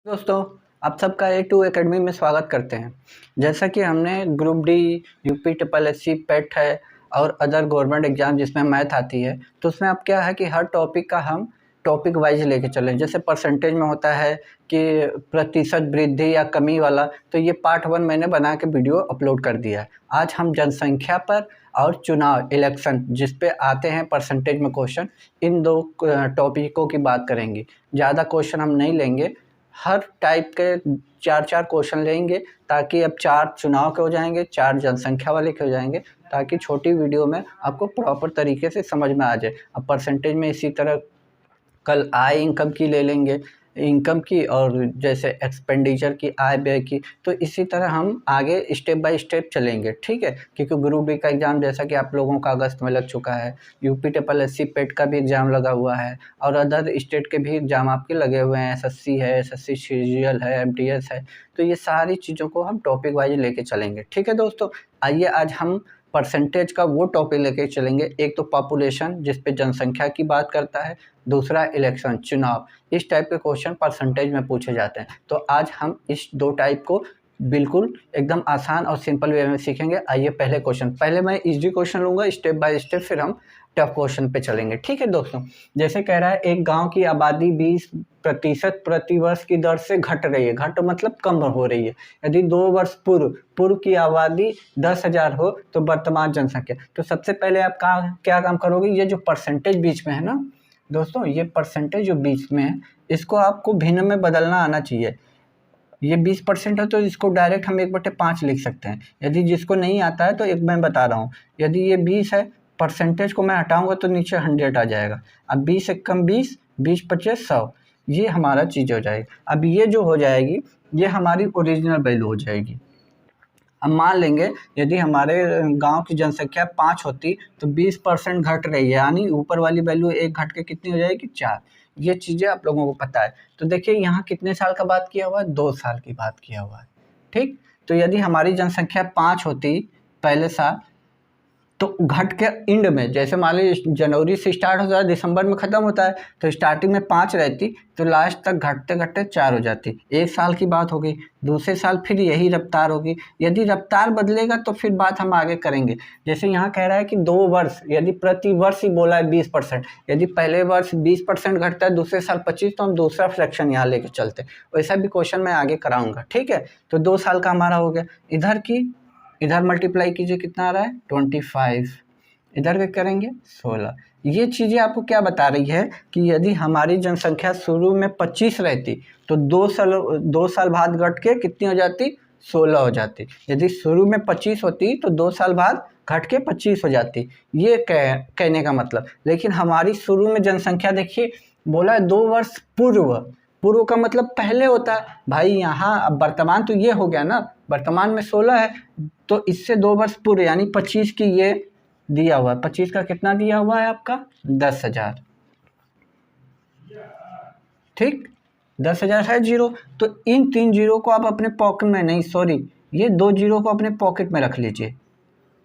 दोस्तों, आप सबका A2 एकेडमी में स्वागत करते हैं। जैसा कि हमने group D, UP triple SC, PET है और अदर गवर्नमेंट एग्जाम जिसमें मैथ आती है, तो उसमें अब क्या है कि हर टॉपिक का हम टॉपिक वाइज लेके चलें। जैसे परसेंटेज में होता है कि प्रतिशत वृद्धि या कमी वाला, तो ये पार्ट 1 मैंने बना के वीडियो अपलोड कर दिया है। आज हम जनसंख्या पर और चुनाव इलेक्शन जिस पे आते हैं परसेंटेज में क्वेश्चन, इन दो टॉपिकों की बात करेंगे। ज़्यादा क्वेश्चन हम नहीं लेंगे, हर टाइप के 4-4 क्वेश्चन लेंगे ताकि अब 4 चुनाव के हो जाएंगे, 4 जनसंख्या वाले के हो जाएंगे, ताकि छोटी वीडियो में आपको प्रॉपर तरीके से समझ में आ जाए। अब परसेंटेज में इसी तरह कल आय इनकम की ले लेंगे, इनकम की, और जैसे एक्सपेंडिचर की, आय व्यय की, तो इसी तरह हम आगे स्टेप बाय स्टेप चलेंगे, ठीक है। क्योंकि ग्रुप डी का एग्ज़ाम जैसा कि आप लोगों का अगस्त में लग चुका है, यूपी ट्रिपल एससी पेट का भी एग्ज़ाम लगा हुआ है और अदर स्टेट के भी एग्ज़ाम आपके लगे हुए हैं। एसएससी है, एसएससी सीजीएल है, एमटीएस है, तो ये सारी चीज़ों को हम टॉपिक वाइज लेके चलेंगे, ठीक है दोस्तों। आइए आज हम परसेंटेज का वो टॉपिक लेके चलेंगे। एक तो पॉपुलेशन जिस पे जनसंख्या की बात करता है, दूसरा इलेक्शन चुनाव। इस टाइप के क्वेश्चन परसेंटेज में पूछे जाते हैं। तो आज हम इस दो टाइप को बिल्कुल एकदम आसान और सिंपल वे में सीखेंगे। आइए पहले मैं इजी क्वेश्चन लूँगा स्टेप बाय स्टेप, फिर हम टफ क्वेश्चन पे चलेंगे, ठीक है दोस्तों। जैसे कह रहा है एक गांव की आबादी 20% प्रतिवर्ष की दर से घट रही है। घट मतलब कम हो रही है। यदि 2 वर्ष पूर्व की आबादी 10,000 हो तो वर्तमान जनसंख्या। तो सबसे पहले आप क्या काम करोगे, ये जो परसेंटेज बीच में है ना दोस्तों, ये परसेंटेज जो बीच में है इसको आपको भिन्न में बदलना आना चाहिए। ये 20% है तो इसको डायरेक्ट हम 1/5 लिख सकते हैं। यदि जिसको नहीं आता है तो एक मैं बता रहा हूँ, यदि ये 20 है, परसेंटेज को मैं हटाऊंगा तो नीचे 100 आ जाएगा। अब 20 एकम 20, 20×5 100, ये हमारा चीज़ हो जाएगी। अब ये जो हो जाएगी ये हमारी ओरिजिनल वैल्यू हो जाएगी। अब मान लेंगे यदि हमारे गांव की जनसंख्या 5 होती तो 20% घट रही है, यानी ऊपर वाली वैल्यू 1 घट के कितनी हो जाएगी, 4। ये चीज़ें आप लोगों को पता है। तो देखिए यहाँ कितने साल का बात किया हुआ है, 2 साल की बात किया हुआ है, ठीक। तो यदि हमारी जनसंख्या 5 होती पहले साल, तो घट के एंड में, जैसे मान लीजिए जनवरी से स्टार्ट होता है, दिसंबर में ख़त्म होता है, तो स्टार्टिंग में 5 रहती तो लास्ट तक घटते घटते 4 हो जाती। 1 साल की बात हो गई। दूसरे साल फिर यही रफ्तार होगी। यदि रफ्तार बदलेगा तो फिर बात हम आगे करेंगे। जैसे यहाँ कह रहा है कि 2 वर्ष, यदि प्रति वर्ष ही बोला है 20%, यदि पहले वर्ष 20% घटता है, दूसरे साल 25, तो हम दूसरा फ्रैक्शन यहाँ लेके चलते। वैसा भी क्वेश्चन मैं आगे कराऊंगा, ठीक है। तो 2 साल का हमारा हो गया। इधर मल्टीप्लाई कीजिए, कितना आ रहा है 25, इधर क्या करेंगे 16। ये चीज़ें आपको क्या बता रही है कि यदि हमारी जनसंख्या शुरू में 25 रहती तो 2 साल बाद घट के कितनी हो जाती, 16 हो जाती। यदि शुरू में 25 होती तो 2 साल बाद घट के 25 हो जाती। ये कहने का मतलब। लेकिन हमारी शुरू में जनसंख्या देखिए, बोला है 2 वर्ष पूर्व का मतलब पहले होता है भाई। यहाँ अब वर्तमान तो ये हो गया ना, वर्तमान में 16 है, तो इससे 2 वर्ष पूर्व यानी 25 की ये दिया हुआ है। 25 का कितना दिया हुआ है आपका 10,000, ठीक। 10,000 है जीरो, तो इन 3 जीरो को आप अपने पॉकेट में नहीं, सॉरी, ये 2 जीरो को अपने पॉकेट में रख लीजिए,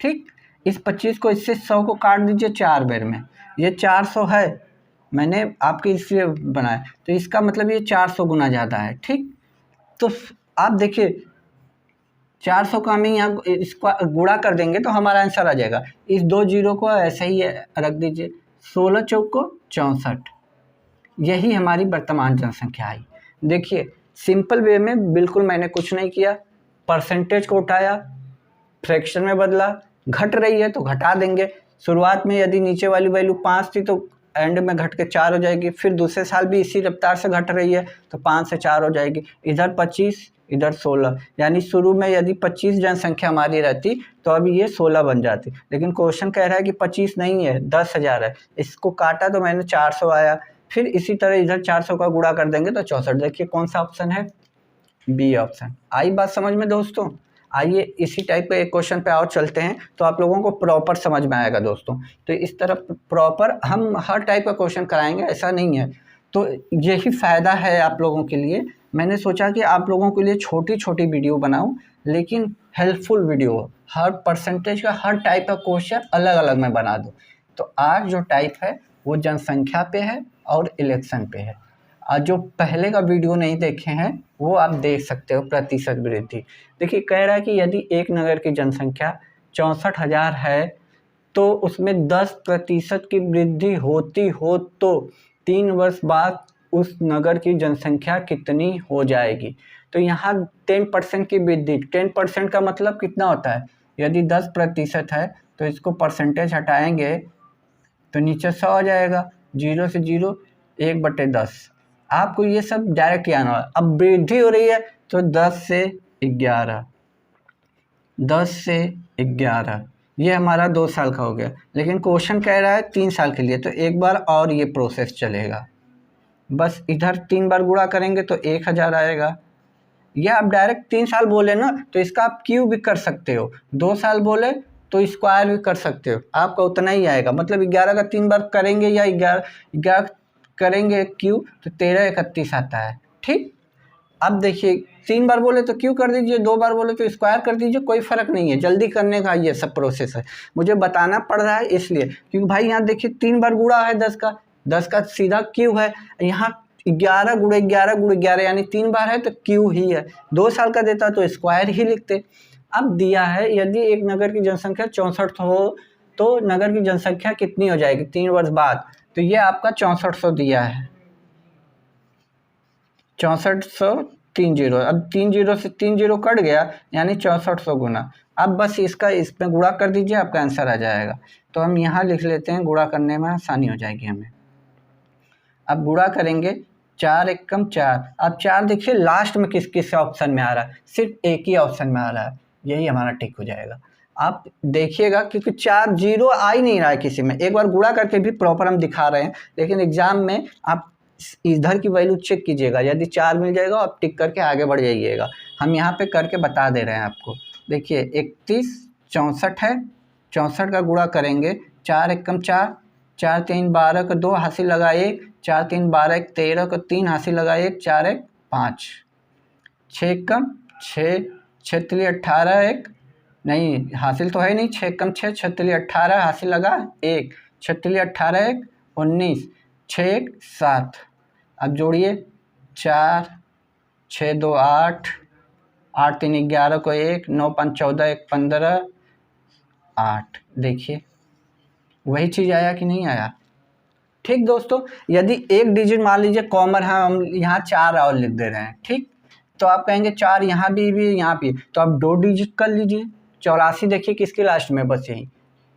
ठीक। इस 25 को, इससे 100 को काट दीजिए 4 बार में। ये 400 है, मैंने आपके इसलिए बनाया, तो इसका मतलब ये 400 गुना ज़्यादा है, ठीक। तो आप देखिए 400 का हमें यहाँ इसको गुणा कर देंगे तो हमारा आंसर आ जाएगा। इस 2 जीरो को ऐसे ही रख दीजिए, 16 चौक को 64, यही हमारी वर्तमान जनसंख्या आई। देखिए सिंपल वे में, बिल्कुल मैंने कुछ नहीं किया, परसेंटेज को उठाया, फ्रैक्शन में बदला, घट रही है तो घटा देंगे। शुरुआत में यदि नीचे वाली वैल्यू 5 थी तो एंड में घट के 4 हो जाएगी। फिर दूसरे साल भी इसी रफ्तार से घट रही है तो 5 से 4 हो जाएगी। इधर 25, इधर 16, यानी शुरू में यदि 25 जनसंख्या हमारी रहती तो अभी ये 16 बन जाती। लेकिन क्वेश्चन कह रहा है कि 25 नहीं है, 10,000 है। इसको काटा तो मैंने 400 आया। फिर इसी तरह इधर 400 का गुणा कर देंगे तो 64। देखिए कौन सा ऑप्शन है, बी ऑप्शन। आई बात समझ में दोस्तों। आइए इसी टाइप के एक क्वेश्चन पे और चलते हैं तो आप लोगों को प्रॉपर समझ में आएगा दोस्तों। तो इस तरह प्रॉपर हम हर टाइप का क्वेश्चन कराएंगे, ऐसा नहीं है। तो यही फ़ायदा है आप लोगों के लिए। मैंने सोचा कि आप लोगों के लिए छोटी छोटी वीडियो बनाऊं, लेकिन हेल्पफुल वीडियो हो। हर परसेंटेज का, हर टाइप का क्वेश्चन अलग अलग मैं बना दूं। तो आज जो टाइप है वो जनसंख्या पे है और इलेक्शन पे है। और जो पहले का वीडियो नहीं देखे हैं वो आप देख सकते हो प्रतिशत वृद्धि। देखिए कह रहा है कि यदि एक नगर की जनसंख्या 64,000 है तो उसमें 10% की वृद्धि होती हो तो 3 वर्ष बाद उस नगर की जनसंख्या कितनी हो जाएगी। तो यहाँ 10% की वृद्धि, 10% का मतलब कितना होता है, यदि 10% है तो इसको परसेंटेज हटाएंगे तो नीचे 100 आ जाएगा, 0 से 0 1/10। आपको ये सब डायरेक्ट याद होगा। अब वृद्धि हो रही है तो 10 से 11, 10 से 11 ये हमारा 2 साल का हो गया, लेकिन क्वेश्चन कह रहा है 3 साल के लिए, तो एक बार और ये प्रोसेस चलेगा। बस इधर 3 बार गुणा करेंगे तो 1000 आएगा। या आप डायरेक्ट 3 साल बोले ना तो इसका आप क्यूब भी कर सकते हो, 2 साल बोले तो स्क्वायर भी कर सकते हो, आपका उतना ही आएगा। मतलब 11 का 3 बार करेंगे या 11 करेंगे क्यूब तो 13 आता है। ठीक, अब देखिए 3 बार बोले तो क्यों कर दीजिए, 2 बार बोले तो स्क्वायर कर दीजिए, कोई फ़र्क नहीं है। जल्दी करने का ये सब प्रोसेस है, मुझे बताना पड़ रहा है इसलिए, क्योंकि भाई यहाँ देखिए 3 बार गुणा है 10 का सीधा क्यू है, यहाँ 11 गुणे 11 गुणे 11 यानी 3 बार है तो क्यू ही है। 2 साल का देता तो स्क्वायर ही लिखते। अब दिया है यदि एक नगर की जनसंख्या 64 हो तो नगर की जनसंख्या कितनी हो जाएगी 3 वर्ष बाद, तो ये आपका 6400 दिया है, 6430। अब 30 से 30 कट गया यानी 6400 गुना। अब बस इसका इसमें गुणा कर दीजिए, आपका आंसर आ जाएगा। तो हम यहाँ लिख लेते हैं, गुणा करने में आसानी हो जाएगी हमें। अब गुणा करेंगे 4 एकम 4। अब 4 देखिए लास्ट में किस किस ऑप्शन में आ रहा है, सिर्फ एक ही ऑप्शन में आ रहा है, यही हमारा टिक हो जाएगा। आप देखिएगा क्योंकि 4 0 आ ही नहीं रहा है किसी में। एक बार गुणा करके भी प्रॉपर हम दिखा रहे हैं, लेकिन एग्जाम में आप इधर की वैल्यू चेक कीजिएगा, यदि 4 मिल जाएगा आप टिक करके आगे बढ़ जाइएगा। हम यहाँ पे करके बता दे रहे हैं आपको। देखिए 31 64 है, 64 का गुणा करेंगे 4 एकम 4, 4 3 12 का 2 हासिल लगा 1, 4 3 12 1 13 का 3 हासिल लगा 1, 4 1 5, 6 एकम 6, 6 3 18 1 नहीं हासिल तो है नहीं, 6 एकम 6, 6 3 18 हासिल लगा 1, 6 3 18 1 19, 6 1 7। अब जोड़िए 4 6 2 8, 8 3 11 को 1, 9 5 14 1 15 8। देखिए वही चीज़ आया कि नहीं आया। ठीक दोस्तों, यदि एक डिजिट मान लीजिए कॉमन है, हम यहाँ 4 और लिख दे रहे हैं, ठीक, तो आप कहेंगे 4 यहाँ भी यहाँ भी, तो आप 2 डिजिट कर लीजिए। 84 देखिए किसके लास्ट में, बस यही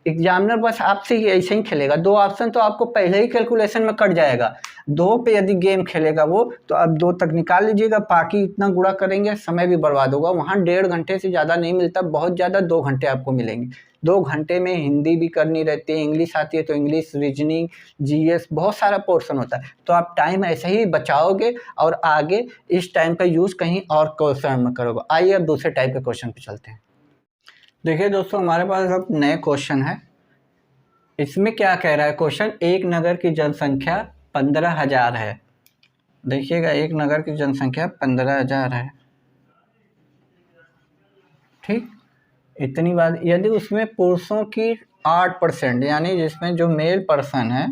एग्जामिनर बस आपसे ही ऐसे ही खेलेगा। 2 ऑप्शन तो आपको पहले ही कैलकुलेशन में कट जाएगा, 2 पे यदि गेम खेलेगा वो तो अब 2 तक निकाल लीजिएगा, बाकी इतना गुणा करेंगे समय भी बर्बाद होगा। वहाँ 1.5 घंटे से ज़्यादा नहीं मिलता, बहुत ज़्यादा 2 घंटे आपको मिलेंगे। 2 घंटे में हिंदी भी करनी रहती है, इंग्लिश आती है तो इंग्लिश, रीजनिंग, जीएस, बहुत सारा पोर्शन होता है। तो आप टाइम ऐसे ही बचाओगे और आगे इस टाइम का यूज़ कहीं और क्वेश्चन में करोगे। आइए अब दूसरे टाइप के क्वेश्चन पे चलते हैं। देखिए दोस्तों हमारे पास अब नए क्वेश्चन है। इसमें क्या कह रहा है क्वेश्चन, एक नगर की जनसंख्या 15,000 है। देखिएगा एक नगर की जनसंख्या 15,000 है, ठीक। इतनी बात, यदि उसमें पुरुषों की 8% यानी जिसमें जो मेल पर्सन है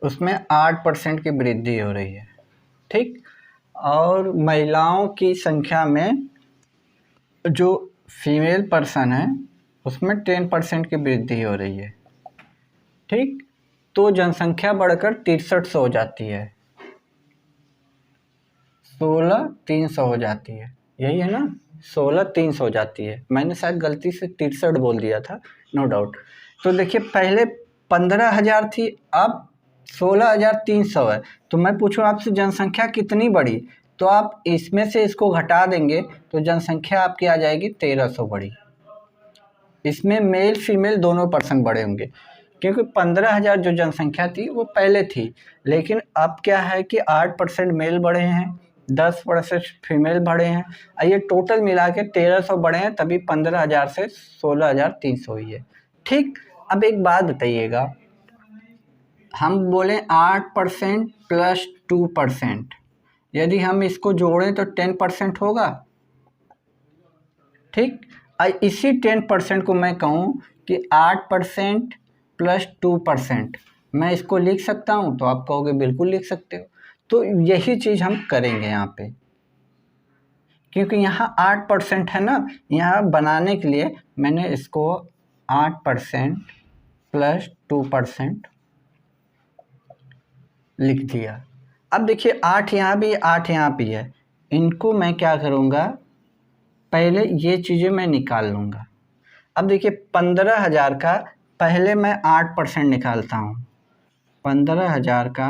उसमें 8% की वृद्धि हो रही है, ठीक, और महिलाओं की संख्या में जो फीमेल पर्सन है उसमें 10% की वृद्धि हो रही है, ठीक। तो जनसंख्या बढ़कर 6300 हो जाती है, 16,300 हो जाती है, यही है ना, 16,300 हो जाती है। मैंने शायद गलती से 63 बोल दिया था, नो डाउट। तो देखिए पहले 15,000 थी, अब 16,300 है। तो मैं पूछूं आपसे जनसंख्या कितनी बढ़ी, तो आप इसमें से इसको घटा देंगे तो जनसंख्या आपकी आ जाएगी 1300 बढ़ी। इसमें मेल फीमेल दोनों पर्सन बढ़े होंगे, क्योंकि 15,000 जो जनसंख्या थी वो पहले थी, लेकिन अब क्या है कि 8% मेल बढ़े हैं, 10% फीमेल बढ़े हैं, ये टोटल मिला के 1300 बढ़े हैं, तभी 15,000 से 16,300 हुई है, ठीक। अब एक बात बताइएगा, हम बोले 8% प्लस 2%, यदि हम इसको जोड़ें तो 10% होगा, ठीक। इसी 10% को मैं कहूँ कि 8% प्लस 2%, मैं इसको लिख सकता हूँ, तो आप कहोगे बिल्कुल लिख सकते हो। तो यही चीज़ हम करेंगे यहाँ पे, क्योंकि यहाँ 8% है ना, यहाँ बनाने के लिए मैंने इसको 8% प्लस 2% लिख दिया। अब देखिए 8 यहाँ भी 8 यहाँ भी है, इनको मैं क्या करूँगा, पहले ये चीज़ें मैं निकाल लूँगा। अब देखिए 15,000 का पहले मैं 8% निकालता हूँ। 15,000 का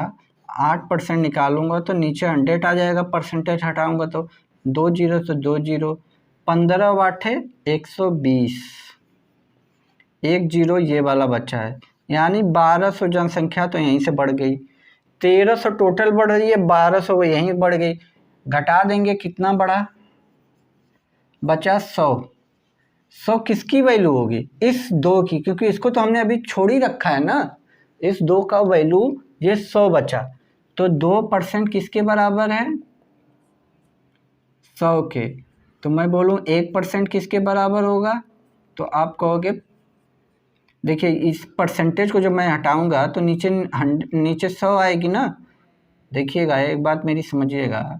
8% निकालूंगा तो नीचे 100 आ जाएगा, परसेंटेज हटाऊंगा तो 2 जीरो से 2 जीरो, 15 वाट है 120, एक जीरो ये वाला बचा है, यानी 1200 जनसंख्या तो यहीं से बढ़ गई। 1300 टोटल बढ़ रही है, 1200 यहीं बढ़ गई, घटा देंगे कितना बढ़ा, बचा 100। 100 किसकी वैल्यू होगी, इस 2 की, क्योंकि इसको तो हमने अभी छोड़ ही रखा है ना, इस 2 का वैल्यू ये 100 बचा, तो 2% किसके बराबर है, 100 के। तो मैं बोलूँ 1% किसके बराबर होगा, तो आप कहोगे, देखिए इस परसेंटेज को जब मैं हटाऊंगा तो नीचे 100 आएगी ना। देखिएगा एक बात मेरी समझिएगा,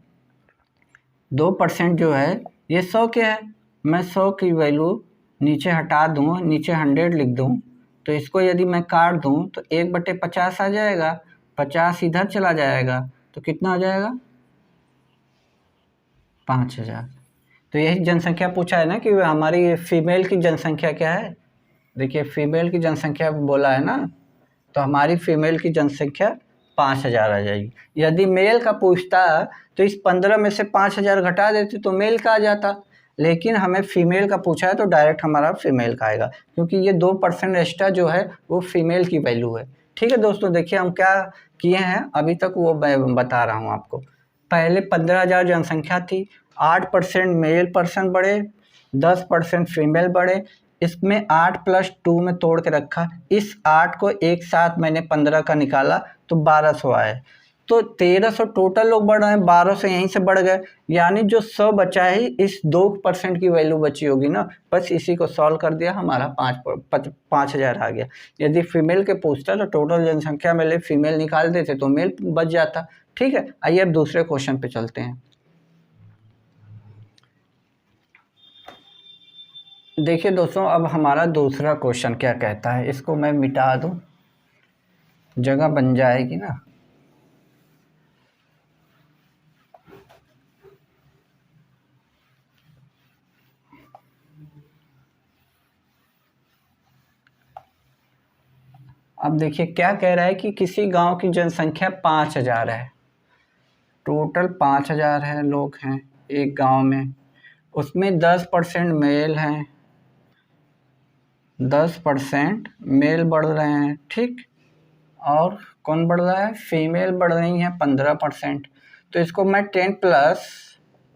2% जो है ये 100 के है, मैं 100 की वैल्यू नीचे हटा दूँ, नीचे 100 लिख दूँ, तो इसको यदि मैं काट दूँ तो 1/50 आ जाएगा, 50 इधर चला जाएगा, तो कितना आ जाएगा, 5,000। तो यही जनसंख्या पूछा है ना कि हमारी फीमेल की जनसंख्या क्या है। देखिए फीमेल की जनसंख्या बोला है ना, तो हमारी फीमेल की जनसंख्या 5,000 आ जाएगी। यदि मेल का पूछता तो इस 15 में से 5,000 घटा देते तो मेल का आ जाता, लेकिन हमें फीमेल का पूछा है तो डायरेक्ट हमारा फीमेल का आएगा, क्योंकि ये 2% एक्स्ट्रा जो है वो फीमेल की वैल्यू है। ठीक है दोस्तों, देखिए हम क्या किए हैं अभी तक वो मैं बता रहा हूँ आपको। पहले 15,000 जनसंख्या थी, 8% मेल पर्सन बढ़े, 10% फीमेल बढ़े, इसमें 8 + 2 में तोड़ के रखा, इस 8 को एक साथ मैंने 15 का निकाला तो 1200 आए, तो 1300 टोटल लोग बढ़ रहे हैं, 1200 यहीं से बढ़ गए, यानी जो 100 बचा है इस 2% की वैल्यू बची होगी ना, बस इसी को सॉल्व कर दिया, हमारा 5,000 आ गया। यदि फीमेल के पूछता तो टोटल जनसंख्या में ले फीमेल निकाल देते तो मेल बच जाता। ठीक है, आइए अब दूसरे क्वेश्चन पे चलते हैं। देखिए दोस्तों, अब हमारा दूसरा क्वेश्चन क्या कहता है, इसको मैं मिटा दूं, जगह बन जाएगी ना। अब देखिए क्या कह रहा है कि किसी गांव की जनसंख्या 5,000 है, टोटल 5,000 है लोग हैं एक गांव में, उसमें 10% मेल हैं, 10% मेल बढ़ रहे हैं, ठीक, और कौन बढ़ रहा है, फीमेल बढ़ रही हैं 15%। तो इसको मैं 10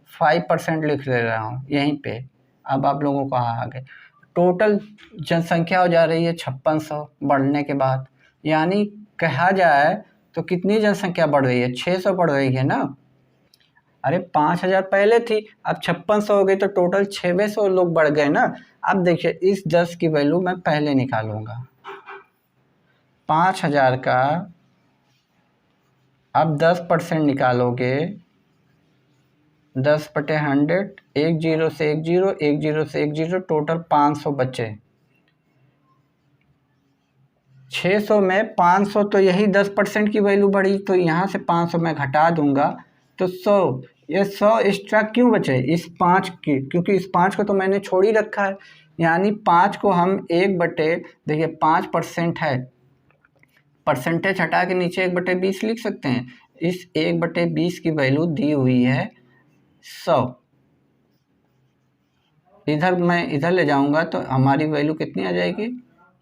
+ 5% लिख ले रहा हूँ यहीं पे। अब आप लोगों को आगे टोटल जनसंख्या हो जा रही है 5600 बढ़ने के बाद, यानी कहा जाए तो कितनी जनसंख्या बढ़ रही है, 600 बढ़ रही है ना। अरे 5,000 पहले थी, अब 5600 हो गई, तो टोटल 600 लोग बढ़ गए ना। अब देखिए इस 10 की वैल्यू मैं पहले निकालूंगा, 5,000 का अब 10% निकालोगे, 10/100, एक जीरो से एक जीरो, एक जीरो से एक जीरो, टोटल 500 बचे। 600 में 500 तो यही 10% की वैल्यू बढ़ी, तो यहाँ से 500 मैं घटा दूंगा तो 100, ये 100 एक्स्ट्रा क्यों बचे, इस 5 की, क्योंकि इस 5 को तो मैंने छोड़ ही रखा है, यानी 5 को हम देखिए 5% है, परसेंटेज हटा के नीचे 1/20 लिख सकते हैं, इस 1/20 की वैल्यू दी हुई है 100। इधर मैं इधर ले जाऊंगा तो हमारी वैल्यू कितनी आ जाएगी,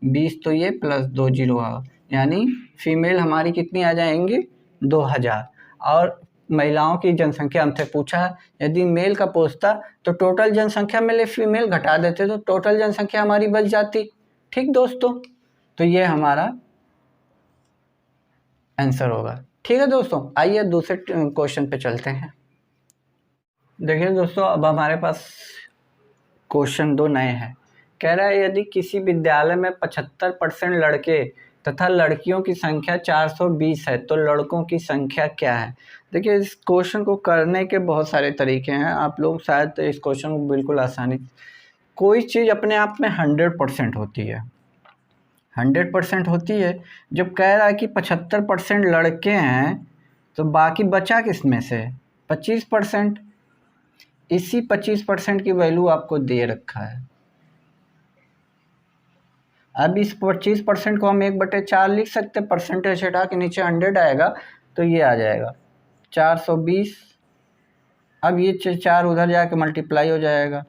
20, तो ये प्लस 2 जीरो आ, यानी फीमेल हमारी कितनी आ जाएंगी, 2,000। और महिलाओं की जनसंख्या हमसे पूछा है, यदि मेल का पूछता तो टोटल जनसंख्या में ले फीमेल घटा देते तो टोटल जनसंख्या हमारी बच जाती। ठीक दोस्तों, तो ये हमारा आंसर होगा। ठीक है दोस्तों, आइए दूसरे क्वेश्चन पे चलते हैं। देखिए दोस्तों, अब हमारे पास क्वेश्चन 2 नए हैं। कह रहा है यदि किसी विद्यालय में 75% लड़के तथा लड़कियों की संख्या 420 है, तो लड़कों की संख्या क्या है? देखिए, इस क्वेश्चन को करने के बहुत सारे तरीके हैं, आप लोग शायद इस क्वेश्चन को बिल्कुल आसानी, कोई चीज़ अपने आप में 100% होती है, 100% होती है। जब कह रहा है कि 75% लड़के हैं, तो बाकी बचा किस में से? 25%। इसी 25% की वैल्यू आपको दे रखा है। अब इस 25% को हम 1/4 लिख सकते हैं, परसेंटेज हटा के नीचे 100 आएगा, तो ये आ जाएगा 420। अब ये 4 उधर जाके मल्टीप्लाई हो जाएगा,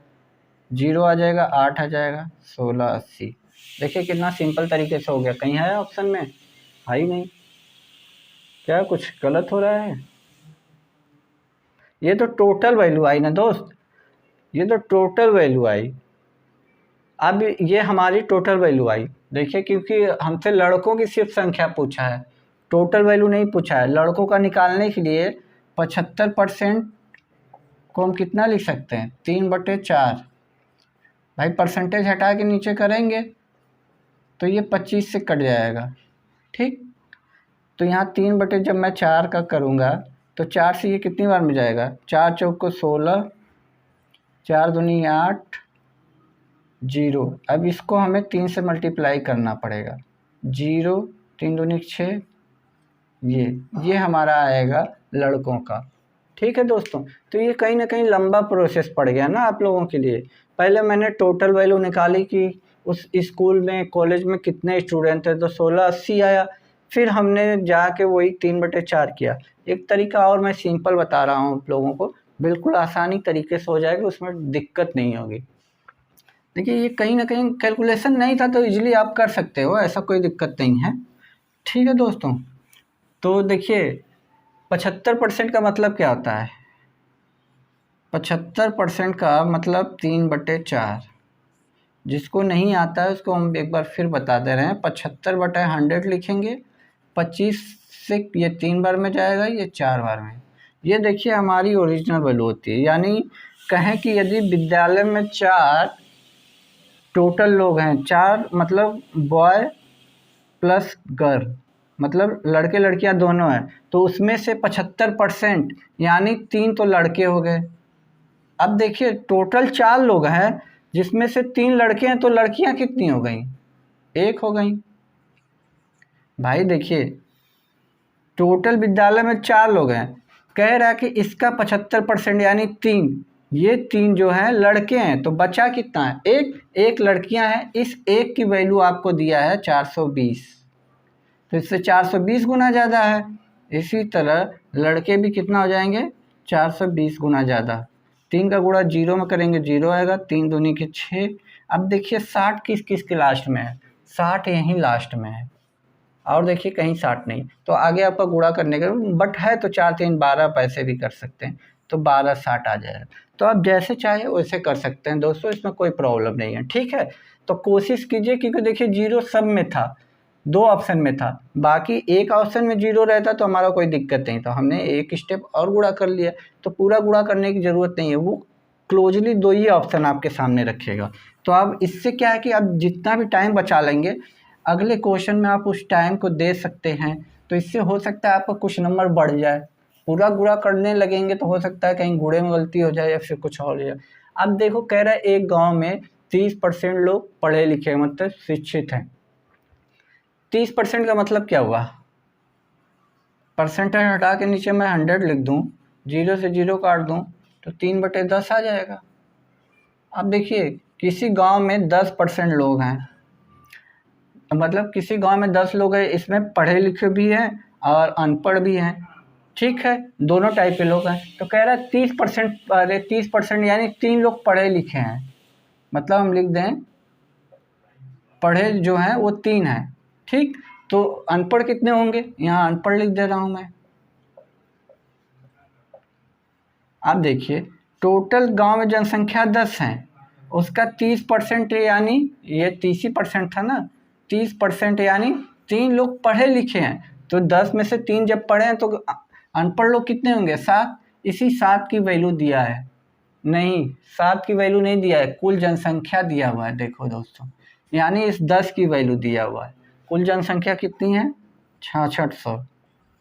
0 आ जाएगा, 8 आ जाएगा, 1680। देखिए कितना सिंपल तरीके से हो गया। कहीं है ऑप्शन में? है ही नहीं। क्या कुछ गलत हो रहा है? ये तो टोटल वैल्यू आई ना दोस्त, ये तो टोटल वैल्यू आई। अब ये हमारी टोटल वैल्यू आई। देखिए, क्योंकि हमसे लड़कों की सिर्फ संख्या पूछा है, टोटल वैल्यू नहीं पूछा है। लड़कों का निकालने के लिए 75% को हम कितना लिख सकते हैं? 3/4। भाई परसेंटेज हटा के नीचे करेंगे तो ये 25 से कट जाएगा, ठीक। तो यहाँ 3 जब मैं 4 का करूँगा तो 4 से ये कितनी बार में जाएगा? 4 चौक को 16, 4 दूनी 8, 0। अब इसको हमें 3 से मल्टीप्लाई करना पड़ेगा, 0, 3 दूनी 6, ये हमारा आएगा लड़कों का। ठीक है दोस्तों, तो ये कहीं ना कहीं लंबा प्रोसेस पड़ गया ना आप लोगों के लिए। पहले मैंने टोटल वैल्यू निकाली कि उस स्कूल में, कॉलेज में कितने स्टूडेंट थे, तो 1680 आया। फिर हमने जाके वही 3/4 किया। एक तरीका और मैं सिंपल बता रहा हूँ आप लोगों को, बिल्कुल आसानी तरीके से हो जाएगा, उसमें दिक्कत नहीं होगी। देखिए, ये कहीं ना कहीं कैलकुलेशन नहीं था तो इजीली आप कर सकते हो, ऐसा कोई दिक्कत नहीं है। ठीक है दोस्तों, तो देखिए 75% का मतलब क्या होता है? 75% का मतलब 3/4। जिसको नहीं आता है उसको हम एक बार फिर बता दे रहे हैं। 75/100 लिखेंगे, 25 से ये 3 बार में जाएगा, ये 4 बार में। ये देखिए हमारी ओरिजिनल वैल्यू होती है। यानी कहें कि यदि विद्यालय में 4 टोटल लोग हैं, 4 मतलब बॉय प्लस गर्ल, मतलब लड़के लड़कियां दोनों हैं, तो उसमें से 75% यानी 3 तो लड़के हो गए। अब देखिए टोटल 4 लोग हैं, जिसमें से 3 लड़के हैं, तो लड़कियां कितनी हो गई? 1 हो गई। भाई देखिए, टोटल विद्यालय में 4 लोग हैं, कह रहा है कि इसका 75% यानी 3, ये 3 जो हैं लड़के हैं, तो बचा कितना है? 1 लड़कियां हैं। इस 1 की वैल्यू आपको दिया है 420, तो इससे 420 गुना ज़्यादा है। इसी तरह लड़के भी कितना हो जाएंगे? 420 गुना ज़्यादा। 3 का गुणा 0 में करेंगे, 0 आएगा, 3 दूनी के 6। अब देखिए 60 किस किस के लास्ट में है? 60 यहीं लास्ट में है, और देखिए कहीं 60 नहीं। तो आगे आपका गुणा करने का बट है, तो 4 3 12 पैसे भी कर सकते हैं, तो 12 60 आ जाएगा। तो आप जैसे चाहे वैसे कर सकते हैं दोस्तों, इसमें कोई प्रॉब्लम नहीं है। ठीक है, तो कोशिश कीजिए, क्योंकि देखिए 0 सब में था, 2 ऑप्शन में था, बाकी एक ऑप्शन में 0 रहता तो हमारा कोई दिक्कत नहीं था। हमने एक स्टेप और गुणा कर लिया, तो पूरा गुणा करने की ज़रूरत नहीं है, वो क्लोजली 2 ही ऑप्शन आपके सामने रखेगा। तो अब इससे क्या है कि आप जितना भी टाइम बचा लेंगे, अगले क्वेश्चन में आप उस टाइम को दे सकते हैं, तो इससे हो सकता है आपका कुछ नंबर बढ़ जाए। पूरा गुणा करने लगेंगे तो हो सकता है कहीं गुणे में गलती हो जाए या फिर कुछ और हो जाए। अब देखो कह रहा है एक गांव में 30% लोग पढ़े लिखे मतलब शिक्षित हैं। 30% का मतलब क्या हुआ? परसेंटेज हटा के नीचे मैं 100 लिख दूं, 0 से 0 काट दूं, तो 3/10 आ जाएगा। अब देखिए किसी गांव में 10% लोग हैं, मतलब किसी गांव में 10 लोग हैं, इसमें पढ़े लिखे भी हैं और अनपढ़ भी हैं। ठीक है, दोनों टाइप के लोग हैं। तो कह रहा है 30%, अरे 30% यानी 3 लोग पढ़े लिखे हैं, मतलब हम लिख दें पढ़े जो हैं वो 3 हैं। ठीक, तो अनपढ़ कितने होंगे? यहाँ अनपढ़ लिख दे रहा हूँ मैं। अब देखिए टोटल गांव में जनसंख्या 10 है, उसका 30% यानी ये 30% था ना, 30% यानी 3 लोग पढ़े लिखे हैं। तो 10 में से 3 जब पढ़े हैं तो अनपढ़ लोग कितने होंगे? 7। इसी 7 की वैल्यू दिया है, नहीं 7 की वैल्यू नहीं दिया है, कुल जनसंख्या दिया हुआ है। देखो दोस्तों, यानी इस 10 की वैल्यू दिया हुआ है। कुल जनसंख्या कितनी है 6600।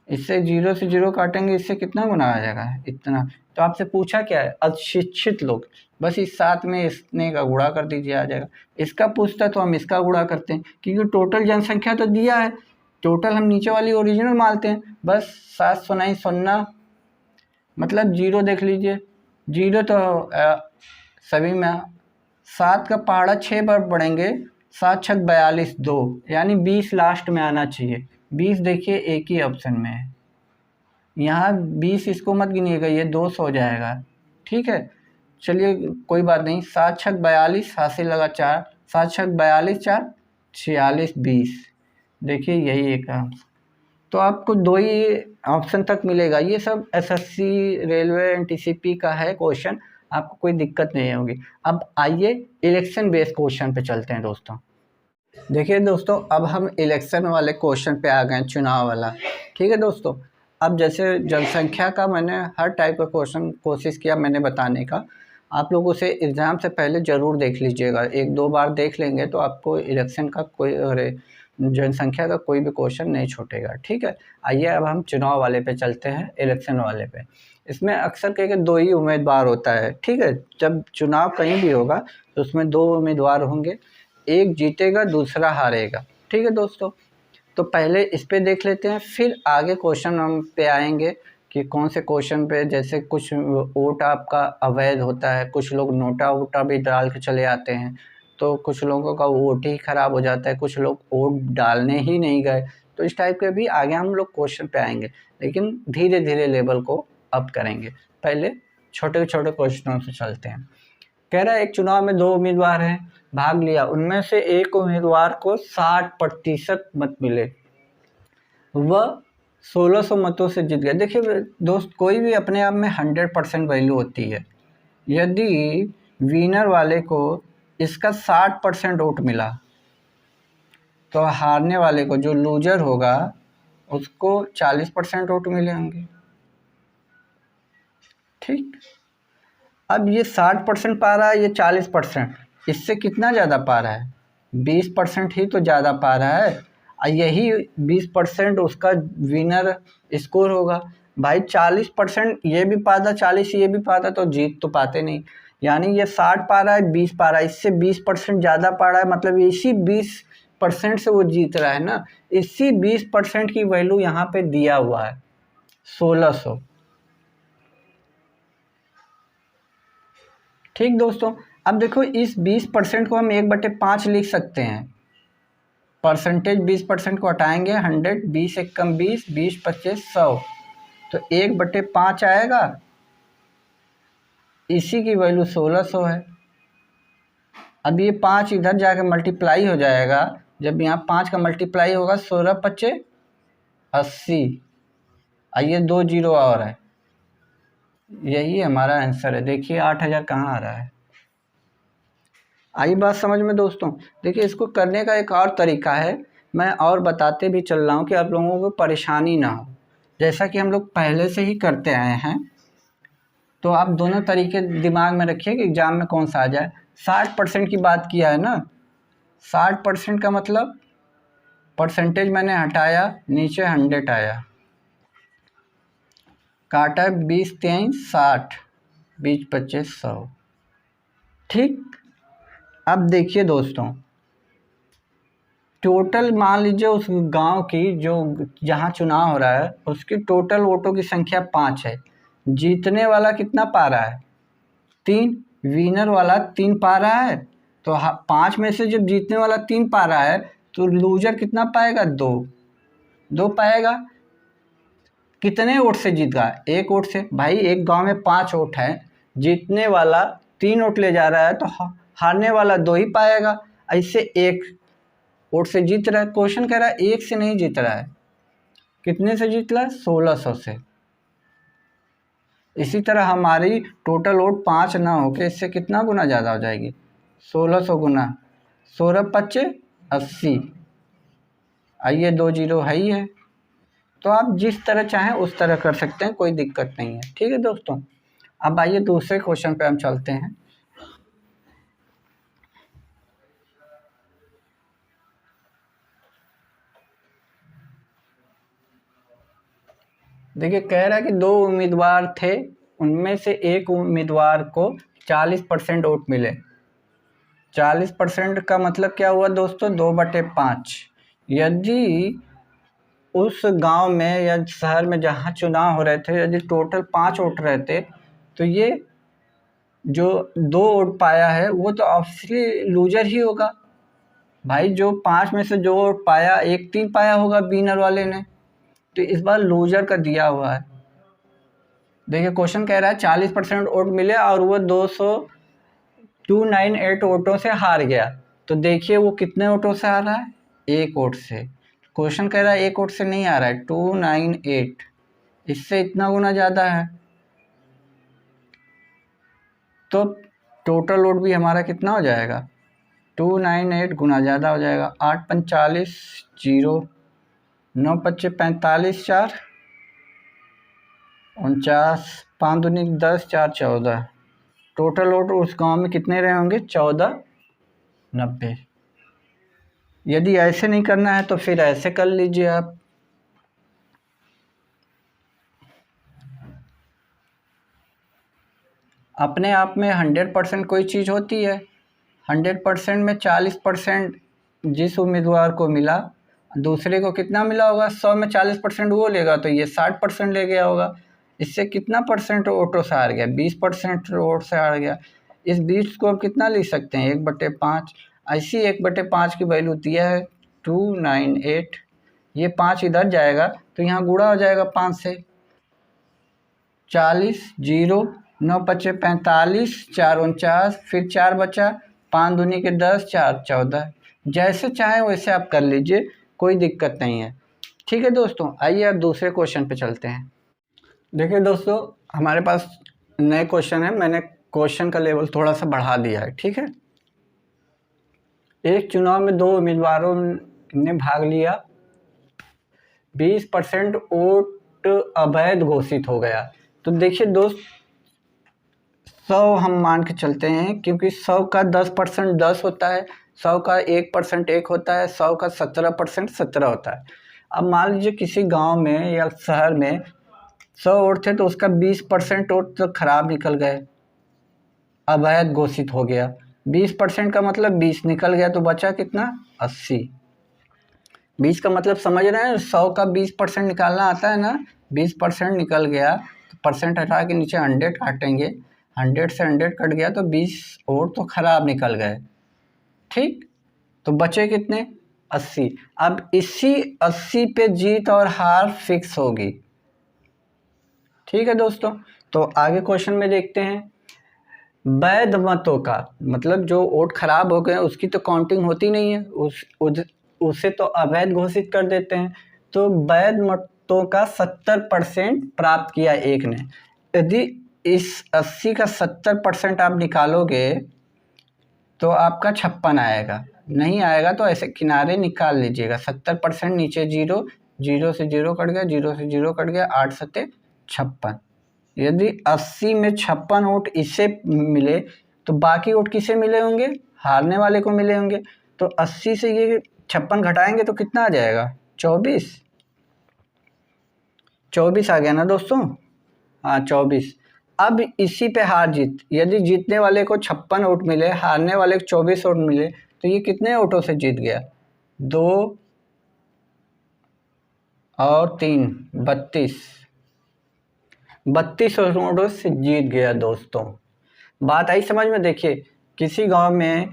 इससे 0 से 0 काटेंगे, इससे कितना गुना आ जाएगा इतना। तो आपसे पूछा क्या है अशिक्षित लोग, बस इस 7 में इतने का गुणा कर दीजिए आ जाएगा। इसका पूछता तो हम इसका गुणा करते हैं, क्योंकि टोटल जनसंख्या तो दिया है, टोटल हम नीचे वाली ओरिजिनल मानते हैं। बस 709 0 मतलब 0 देख लीजिए, 0 तो सभी में 7 का पहाड़ा 6 बार बढ़ेंगे, 7 छक 42 2, यानी 20 लास्ट में आना चाहिए। 20 देखिए एक ही ऑप्शन में है, यहाँ 20 इसको मत गिनिएगा, ये 200 हो जाएगा। ठीक है, चलिए कोई बात नहीं। 7 छक 42 हासिल लगा 4, 7 छक 42 4 46 20, देखिए यही एक आंसर। तो आपको 2 ही ऑप्शन तक मिलेगा। ये सब एसएससी रेलवे एनटीसीपी का है क्वेश्चन, आपको कोई दिक्कत नहीं होगी। अब आइए इलेक्शन बेस्ड क्वेश्चन पे चलते हैं दोस्तों। देखिए दोस्तों, अब हम इलेक्शन वाले क्वेश्चन पे आ गए, चुनाव वाला। ठीक है दोस्तों, अब जैसे जनसंख्या का मैंने हर टाइप का क्वेश्चन कोशिश किया मैंने बताने का। आप लोग उसे एग्ज़ाम से पहले ज़रूर देख लीजिएगा, 1-2 बार देख लेंगे तो आपको इलेक्शन का कोई जनसंख्या का कोई भी क्वेश्चन नहीं छूटेगा। ठीक है, आइए अब हम चुनाव वाले पे चलते हैं, इलेक्शन वाले पे। इसमें अक्सर कह के 2 ही उम्मीदवार होता है। ठीक है, जब चुनाव कहीं भी होगा तो उसमें 2 उम्मीदवार होंगे, एक जीतेगा दूसरा हारेगा। ठीक है दोस्तों, तो पहले इस पे देख लेते हैं, फिर आगे क्वेश्चन हम पे आएंगे कि कौन से क्वेश्चन पे, जैसे कुछ वोट आपका अवैध होता है, कुछ लोग नोटा वोटा भी डाल के चले आते हैं, तो कुछ लोगों का वोट ही ख़राब हो जाता है, कुछ लोग वोट डालने ही नहीं गए। तो इस टाइप के भी आगे हम लोग क्वेश्चन पे आएंगे, लेकिन धीरे धीरे लेवल को अप करेंगे। पहले छोटे छोटे क्वेश्चनों से चलते हैं। कह रहा है एक चुनाव में 2 उम्मीदवार हैं, भाग लिया, उनमें से एक उम्मीदवार को 60% मत मिले, वह 1600 मतों से जीत गया। देखिए दोस्त, कोई भी अपने आप में 100% वैल्यू होती है। यदि विनर वाले को इसका 60% वोट मिला, तो हारने वाले को, जो लूजर होगा, उसको 40% वोट मिले होंगे। ठीक, अब ये 60% पा रहा है, ये 40%, इससे कितना ज़्यादा पा रहा है? 20% ही तो ज़्यादा पा रहा है, और यही 20% उसका विनर स्कोर होगा। भाई 40% ये भी पाता, 40 ये भी पाता, तो जीत तो पाते नहीं। यानी ये 60 पा रहा है, 20 पा रहा है, इससे 20% ज़्यादा पा रहा है, मतलब इसी 20% से वो जीत रहा है ना। इसी 20% की वैल्यू यहाँ पे दिया हुआ है 1600। ठीक दोस्तों, अब देखो इस 20% को हम 1/5 लिख सकते हैं। परसेंटेज 20% को हटाएंगे, 100, 20 एकम 20, 20 25 100, तो 1/5 आएगा। इसी की वैल्यू 1600 है। अब ये 5 इधर जाकर मल्टीप्लाई हो जाएगा, जब यहाँ 5 का मल्टीप्लाई होगा, 16 25 80, आइए 2 जीरो और है, यही हमारा आंसर है। देखिए 8000 कहाँ आ रहा है। आई बात समझ में दोस्तों? देखिए इसको करने का एक और तरीका है, मैं और बताते भी चल रहा हूँ कि आप लोगों को परेशानी ना हो। जैसा कि हम लोग पहले से ही करते आए हैं, तो आप दोनों तरीके दिमाग में रखिए कि एग्ज़ाम में कौन सा आ जाए। 60% की बात किया है ना, 60% का मतलब परसेंटेज मैंने हटाया, नीचे 100 आया, काटा 20 3 60, 20 25 100। ठीक, अब देखिए दोस्तों, टोटल मान लीजिए उस गांव की, जो जहां चुनाव हो रहा है, उसकी टोटल वोटों की संख्या 5 है। जीतने वाला कितना पा रहा है? 3। विनर वाला 3 पा रहा है। तो 5 में से जब जीतने वाला 3 पा रहा है, तो लूजर कितना पाएगा? 2 पाएगा। कितने वोट से जीता? 1 वोट से। भाई एक गांव में 5 वोट है, जीतने वाला 3 वोट ले जा रहा है, तो हारने वाला 2 ही पाएगा। ऐसे 1 वोट से जीत रहा है। क्वेश्चन कह रहा है 1 से नहीं जीत रहा है, कितने से जीत रहा है? 1600 से। इसी तरह हमारी टोटल वोट 5 ना होके इससे कितना गुना ज़्यादा हो जाएगी? 1600 गुना 16 25 80, आइए 2 जीरो है ही है। तो आप जिस तरह चाहें उस तरह कर सकते हैं, कोई दिक्कत नहीं है। ठीक है दोस्तों, अब आइए दूसरे क्वेश्चन पे हम चलते हैं। देखिए कह रहा है कि 2 उम्मीदवार थे, उनमें से एक उम्मीदवार को 40% वोट मिले। 40% का मतलब क्या हुआ दोस्तों? 2/5। यदि उस गांव में या शहर में जहां चुनाव हो रहे थे, यदि टोटल 5 वोट रहते, तो ये जो 2 वोट पाया है वो तो ऑब्वियसली लूजर ही होगा भाई। जो 5 में से जो वोट पाया, 1-3 पाया होगा विनर वाले ने, तो इस बार लूजर का दिया हुआ है। देखिए क्वेश्चन कह रहा है 40% वोट मिले और वो 298 वोटों से हार गया। तो देखिए वो कितने वोटों से हार रहा है? 1 वोट से। क्वेश्चन कह रहा है 1 वोट से नहीं आ रहा है, 298, इससे इतना गुना ज़्यादा है। तो टोटल वोट भी हमारा कितना हो जाएगा? 298 गुना ज़्यादा हो जाएगा। 8 45 0, 9 25 45, 4 49, 5 दूनी 10, 4 14। टोटल वोट उस गांव में कितने रहे होंगे? 1490। यदि ऐसे नहीं करना है तो फिर ऐसे कर लीजिए आप। अपने आप में 100% कोई चीज़ होती है। 100% में 40% जिस उम्मीदवार को मिला, दूसरे को कितना मिला होगा? 100 में 40% वो लेगा तो ये 60% ले गया होगा। इससे कितना परसेंट वोटों से हार गया? 20% वोट से हार गया। इस 20 को हम कितना लिख सकते हैं? 1/5। ऐसी 1/5 की वैल्यू दिया है 298। ये 5 इधर जाएगा तो यहाँ गुणा हो जाएगा 5 से। 40 0, 9 25 45, 4 49, फिर 4 बचा, 5 दूनी के 10, 4 14। जैसे चाहें वैसे आप कर लीजिए, कोई दिक्कत नहीं है। ठीक है दोस्तों, आइए अब दूसरे क्वेश्चन पे चलते हैं। देखिए दोस्तों, हमारे पास नए क्वेश्चन है। मैंने क्वेश्चन का लेवल थोड़ा सा बढ़ा दिया है, ठीक है। एक चुनाव में 2 उम्मीदवारों ने भाग लिया, 20% वोट अवैध घोषित हो गया। तो देखिए दोस्त, 100 हम मान के चलते हैं, क्योंकि 100 का 10% 10 होता है, 100 का 1% 1 होता है, 100 का 17% 17 होता है। अब मान लीजिए किसी गांव में या शहर में 100 वोट थे तो उसका 20% वोट तो खराब निकल गए, अवैध घोषित हो गया। 20% का मतलब 20 निकल गया, तो बचा कितना? 80। 20 का मतलब समझ रहे हैं? 100 का 20% निकालना आता है ना। 20% निकल गया तो परसेंट हटा के नीचे 100 काटेंगे, 100 से 100 कट गया तो 20 वोट तो खराब निकल गए, ठीक। तो बचे कितने? 80। अब इसी 80 पे जीत और हार फिक्स होगी, ठीक है दोस्तों। तो आगे क्वेश्चन में देखते हैं। वैध मतों का मतलब जो वोट खराब हो गए उसकी तो काउंटिंग होती नहीं है, उसे तो अवैध घोषित कर देते हैं। तो वैध मतों का 70% प्राप्त किया एक ने। यदि इस 80 का 70% आप निकालोगे तो आपका 56 आएगा। नहीं आएगा तो ऐसे किनारे निकाल लीजिएगा। 70% नीचे 0, 0 से 0 कट गया, 0 से 0 कट गया, 8 सत्ते 56। यदि 80 में 56 वोट इसे मिले तो बाकी वोट किसे मिले होंगे? हारने वाले को मिले होंगे। तो 80 से ये 56 घटाएंगे तो कितना आ जाएगा? 24। 24 आ गया ना दोस्तों? हाँ 24। अब इसी पे हार जीत, यदि जीतने वाले को 56 वोट मिले, हारने वाले को 24 वोट मिले, तो ये कितने वोटों से जीत गया? 2 और 3 32। 32 वोटों से जीत गया दोस्तों। बात आई समझ में? देखिए किसी गांव में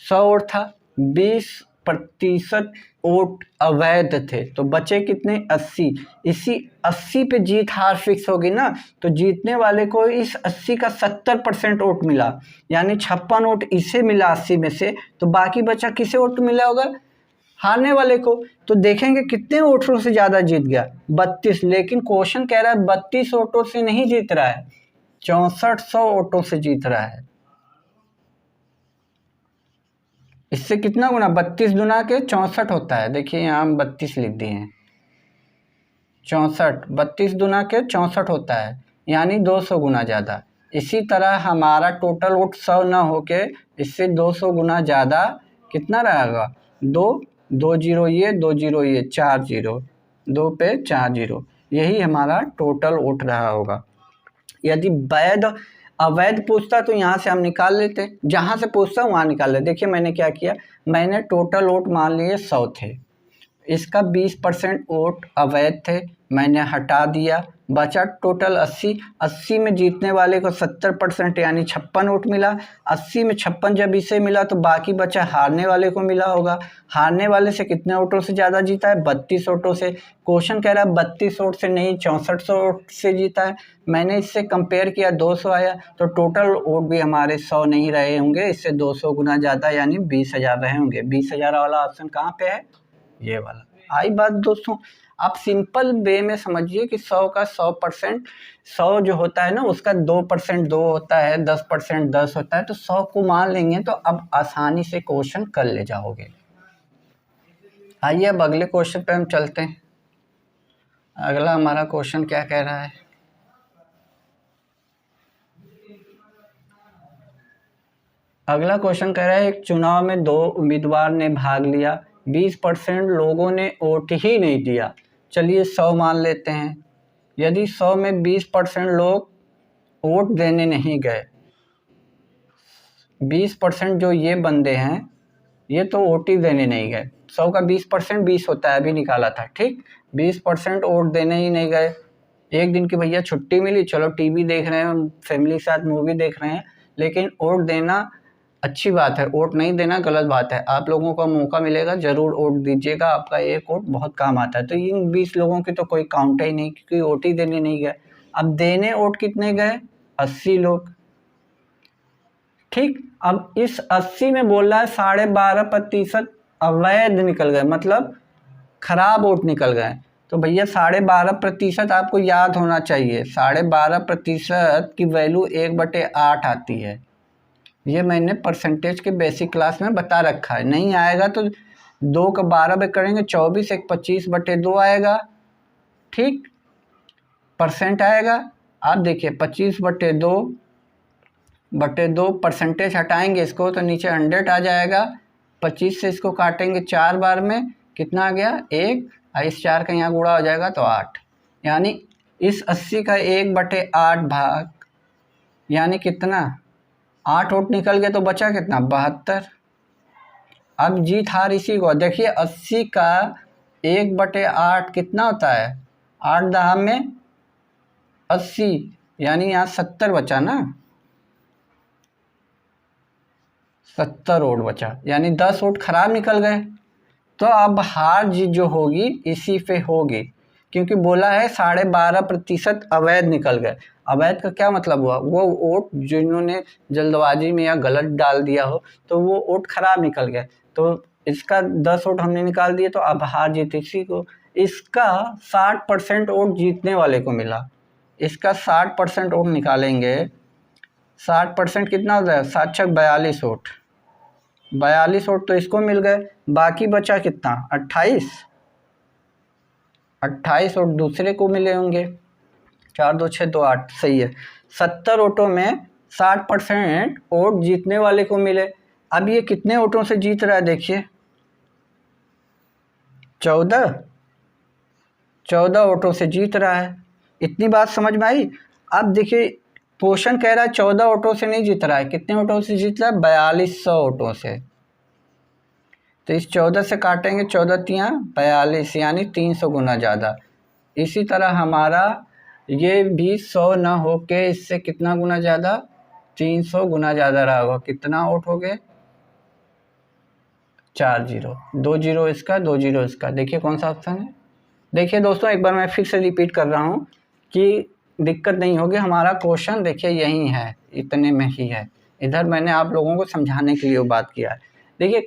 100 वोट था, 20% वोट अवैध थे, तो बचे कितने? 80। इसी 80 पे जीत हार फिक्स होगी ना, तो जीतने वाले को इस 80 का 70% वोट मिला, यानी 56 वोट इसे मिला 80 में से, तो बाकी बचा किसे वोट मिला होगा? हारने वाले को। तो देखेंगे कितने वोटों से ज़्यादा जीत गया? 32। लेकिन क्वेश्चन कह रहा है 32 वोटों से नहीं जीत रहा है, 6400 वोटों से जीत रहा है। इससे कितना गुना? 32 गुना के 64 होता है। देखिए यहाँ हम 32 लिख दिए हैं, 64। 32 गुना के 64 होता है, यानी 200 गुना ज़्यादा। इसी तरह हमारा टोटल वोट 100 ना होके इससे 200 गुना ज़्यादा कितना रहेगा? 2 0 ये 2 0 ये 4 0, 2 पे 4 0। यही हमारा टोटल वोट रहा होगा। यदि वैध अवैध पूछता तो यहाँ से हम निकाल लेते, जहाँ से पूछता वहाँ निकाल लेते। देखिए मैंने क्या किया, मैंने टोटल वोट मान लिए 100 थे, इसका 20% वोट अवैध थे, मैंने हटा दिया, बचा टोटल 80। 80 में जीतने वाले को 70% यानी 56 वोट मिला। 80 में 56 जब इसे मिला तो बाकी बचा हारने वाले को मिला होगा। हारने वाले से कितने वोटों से ज़्यादा जीता है? 32 वोटों से। क्वेश्चन कह रहा है 32 वोट से नहीं 64 वोट से जीता है। मैंने इससे कंपेयर किया, 200 आया, तो टोटल वोट भी हमारे 100 नहीं रहे होंगे, इससे 200 गुना ज़्यादा यानी 20,000 रहे होंगे। 20,000 वाला ऑप्शन कहाँ पे है? ये वाला। आई बात दोस्तों, आप सिंपल वे में समझिए कि 100 का 100%, 100 जो होता है ना उसका 2% 2 होता है, 10% 10 होता है, तो 100 को मान लेंगे तो अब आसानी से क्वेश्चन कर ले जाओगे। आइए अब अगले क्वेश्चन पे हम चलते हैं। अगला हमारा क्वेश्चन क्या कह रहा है? अगला क्वेश्चन कह रहा है एक चुनाव में 2 उम्मीदवार ने भाग लिया, 20% लोगों ने वोट ही नहीं दिया। चलिए 100 मान लेते हैं। यदि 100 में 20% लोग वोट देने नहीं गए, 20% जो ये बंदे हैं ये तो वोट ही देने नहीं गए। 100 का 20% 20 होता है, अभी निकाला था, ठीक। 20% वोट देने ही नहीं गए। एक दिन की भैया छुट्टी मिली, चलो टीवी देख रहे हैं, फैमिली के साथ मूवी देख रहे हैं, लेकिन वोट देना अच्छी बात है, वोट नहीं देना गलत बात है। आप लोगों को मौका मिलेगा, ज़रूर वोट दीजिएगा, आपका एक वोट बहुत काम आता है। तो इन 20 लोगों की तो कोई काउंट ही नहीं, क्योंकि वोट ही देने नहीं गए। अब देने वोट कितने गए? 80 लोग, ठीक। अब इस 80 में बोल रहा है 12.5% अवैध निकल गए, मतलब खराब वोट निकल गए। तो भैया 12.5% आपको याद होना चाहिए, 12.5% की वैल्यू 1/8 आती है। ये मैंने परसेंटेज के बेसिक क्लास में बता रखा है। नहीं आएगा तो 2 का 12 पे करेंगे 24, 1 25/2 आएगा, ठीक। परसेंट आएगा, आप देखिए 25/2 परसेंटेज हटाएंगे इसको तो नीचे 100 आ जाएगा। 25 से इसको काटेंगे 4 बार में, कितना आ गया? 1, इस 4 का यहाँ गुणा हो जाएगा तो 8, यानी इस 80 का 1/8 भाग, यानी कितना? 8 वोट निकल गए, तो बचा कितना? 72। अब जीत हार इसी को देखिए, 80 का 1/8 कितना होता है? 8 दहा में 80, यानी यहाँ 70 बचा ना, 70 वोट बचा, यानी 10 वोट खराब निकल गए। तो अब हार जीत जो होगी इसी पे होगी, क्योंकि बोला है 12.5% अवैध निकल गए। अवैध का क्या मतलब हुआ? वो वोट जिन्होंने जल्दबाजी में या गलत डाल दिया हो तो वो वोट खराब निकल गए। तो इसका 10 वोट हमने निकाल दिए, तो अब हार जीत इसी को। इसका 60% वोट जीतने वाले को मिला, इसका 60% वोट निकालेंगे। 60% कितना होता है? 7 छक 42 वोट, 42 वोट तो इसको मिल गए। बाकी बचा कितना? 28 वोट दूसरे को मिले होंगे। 4 2 6 2 8, सही है। 70 वोटों में 60% वोट जीतने वाले को मिले। अब ये कितने वोटों से जीत रहा है? देखिए 14 वोटों से जीत रहा है। इतनी बात समझ में आई? अब देखिए क्वेश्चन कह रहा है 14 वोटों से नहीं जीत रहा है, कितने वोटों से जीत रहा है? 4200 वोटों से। तो इस 14 से काटेंगे, 14 तियाँ 42, यानी 300 गुना ज़्यादा। इसी तरह हमारा ये भी 100 ना हो के इससे कितना गुना ज़्यादा? 300 गुना ज़्यादा रहा होगा। कितना वोट हो गए? 4 0, 2 0 इसका, 2 0 इसका। देखिए कौन सा ऑप्शन है। देखिए दोस्तों एक बार मैं फिर से रिपीट कर रहा हूँ कि दिक्कत नहीं होगी। हमारा क्वेश्चन देखिए यही है, इतने में ही है। इधर मैंने आप लोगों को समझाने के लिए वो बात किया है। देखिए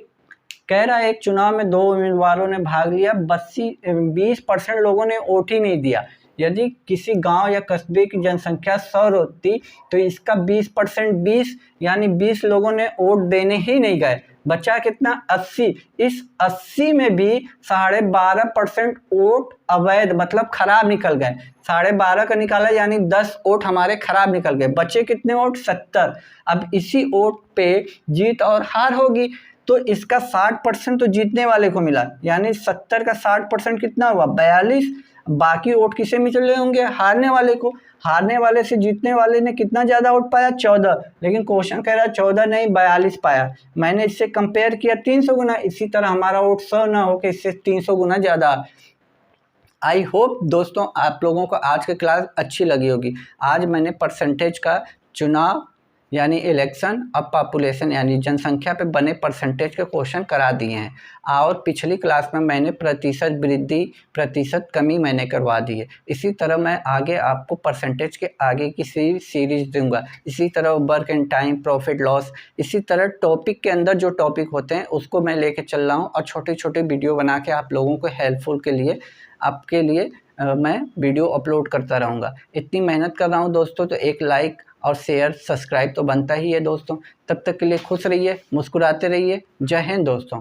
कह रहा है एक चुनाव में 2 उम्मीदवारों ने भाग लिया, 20% लोगों ने वोट ही नहीं दिया। यदि किसी गांव या कस्बे की जनसंख्या 100 होती तो इसका 20% 20, यानी 20 लोगों ने वोट देने ही नहीं गए। बचा कितना? 80। इस 80 में भी 12.5% वोट अवैध, मतलब खराब निकल गए। 12.5 का निकाला, यानी 10 वोट हमारे खराब निकल गए। बचे कितने वोट? 70। अब इसी वोट पे जीत और हार होगी। तो इसका 60% तो जीतने वाले को मिला, यानी 70 का 60% कितना हुआ, 42। बाकी वोट किसे मिले होंगे, हारने वाले को। हारने वाले से जीतने वाले ने कितना ज़्यादा वोट पाया, 14, लेकिन क्वेश्चन कह रहा है 14 नहीं 42 पाया। मैंने इससे कंपेयर किया 300 गुना, इसी तरह हमारा वोट 100 ना हो के इससे 300 गुना ज़्यादा। आई होप दोस्तों आप लोगों को आज की क्लास अच्छी लगी होगी। आज मैंने परसेंटेज का चुनाव यानी इलेक्शन अब पॉपुलेशन यानी जनसंख्या पे बने परसेंटेज के क्वेश्चन करा दिए हैं, और पिछली क्लास में मैंने प्रतिशत वृद्धि प्रतिशत कमी मैंने करवा दी है। इसी तरह मैं आगे आपको परसेंटेज के आगे की सीरीज दूंगा। इसी तरह work and time, profit loss, इसी तरह टॉपिक के अंदर जो टॉपिक होते हैं उसको मैं लेके चल रहा हूँ, और छोटे छोटे वीडियो बना के आप लोगों को हेल्पफुल के लिए आपके लिए मैं वीडियो अपलोड करता रहूँगा। इतनी मेहनत कर रहा हूँ दोस्तों, तो एक लाइक और शेयर सब्सक्राइब तो बनता ही है दोस्तों। तब तक के लिए खुश रहिए, मुस्कुराते रहिए। जय हिंद दोस्तों।